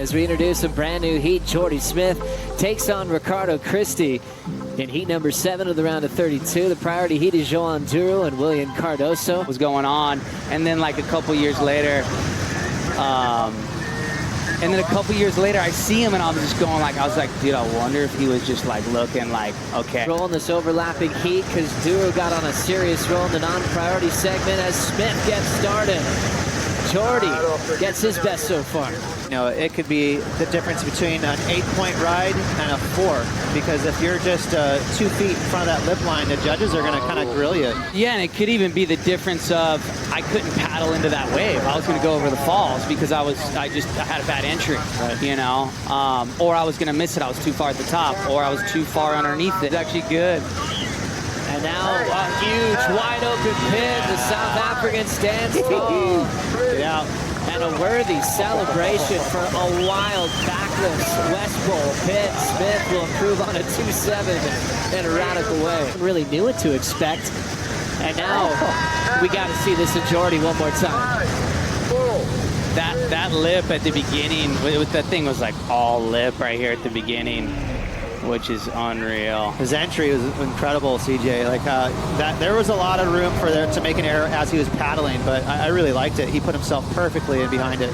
As we introduce a brand new heat, Jordy Smith takes on Ricardo Christie in heat number 7 of the round of 32. The priority heat is Joan Duro and William Cardoso. Was going on, and then like a couple years later, I see him and I was just going like, I was like, dude, I wonder if he was just like looking like, okay. Rolling this overlapping heat because Duro got on a serious roll in the non-priority segment as Smith gets started. Jordy gets his best so far. You know, it could be the difference between an 8-point ride and a 4, because if you're just 2 feet in front of that lip line, the judges are going to kind of grill you. Yeah, and it could even be the difference of I couldn't paddle into that wave. I was going to go over the falls because I had a bad entry, right. You know, or I was going to miss it. I was too far at the top, or I was too far underneath it. It's actually good. And now a huge wide open pin. The South African stands tall. Yeah. And a worthy celebration for a wild backless West Bowl pit. Smith will improve on a 2-7 in a radical way. Really knew what to expect. And now we got to see this in Jordy one more time. That lip at the beginning, that thing was like all lip right here at the beginning, which is unreal. His entry was incredible, CJ. Like there was a lot of room for there to make an error as he was paddling, but I really liked it. He put himself perfectly in behind it.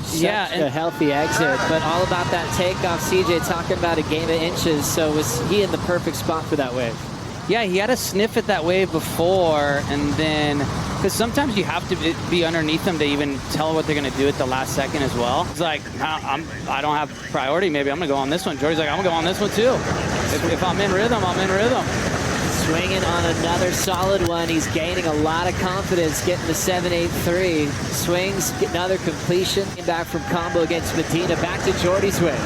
Such a healthy exit, but all about that takeoff. CJ talking about a game of inches, so was he in the perfect spot for that wave? Yeah, he had a sniff at that wave before, and then, because sometimes you have to be underneath them to even tell what they're going to do at the last second as well. It's like, I don't have priority, maybe I'm going to go on this one. Jordy's like, I'm going to go on this one too. If I'm in rhythm, I'm in rhythm. Swinging on another solid one. He's gaining a lot of confidence, getting the 7.83. Swings, get another completion. Back from combo against Medina, back to Jordy's wave.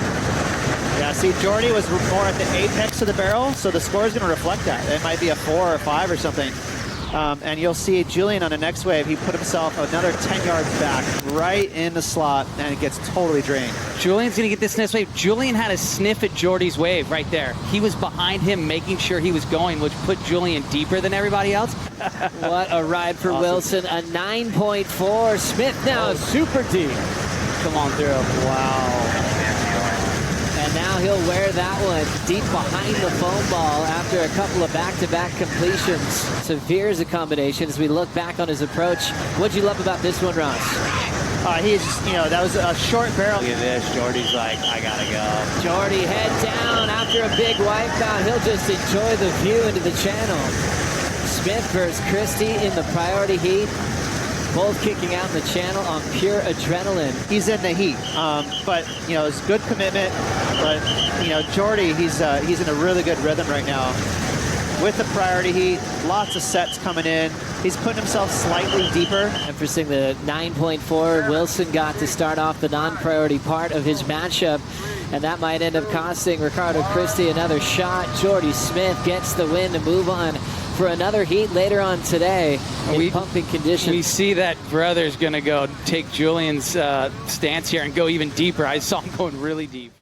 Yeah, see, Jordy was more at the apex of the barrel, so the score is going to reflect that. It might be a 4 or 5 or something. And you'll see Julian on the next wave, he put himself another 10 yards back, right in the slot, and it gets totally drained. Julian's going to get this next wave. Julian had a sniff at Jordy's wave right there. He was behind him, making sure he was going, which put Julian deeper than everybody else. What a ride for Wilson. A 9.4. Smith now super deep. Come on through. Wow. And now he'll wear that one deep behind the foam ball after a couple of back-to-back completions. Severe as a combination as we look back on his approach. What'd you love about this one, Ross? He's just, you know, that was a short barrel. Look at this. Jordy's like, I gotta go. Jordy head down after a big wipeout. He'll just enjoy the view into the channel. Smith versus Christie in the priority heat. Both kicking out in the channel on pure adrenaline. He's in the heat, but you know, it's good commitment. But you know, Jordy, he's in a really good rhythm right now. With the priority heat, lots of sets coming in. He's putting himself slightly deeper. Emphasizing the 9.4. Wilson got to start off the non-priority part of his matchup, and that might end up costing Ricardo Christie another shot. Jordy Smith gets the win to move on for another heat later on today in pumping conditions. We see that brother's going to go take Julian's stance here and go even deeper. I saw him going really deep.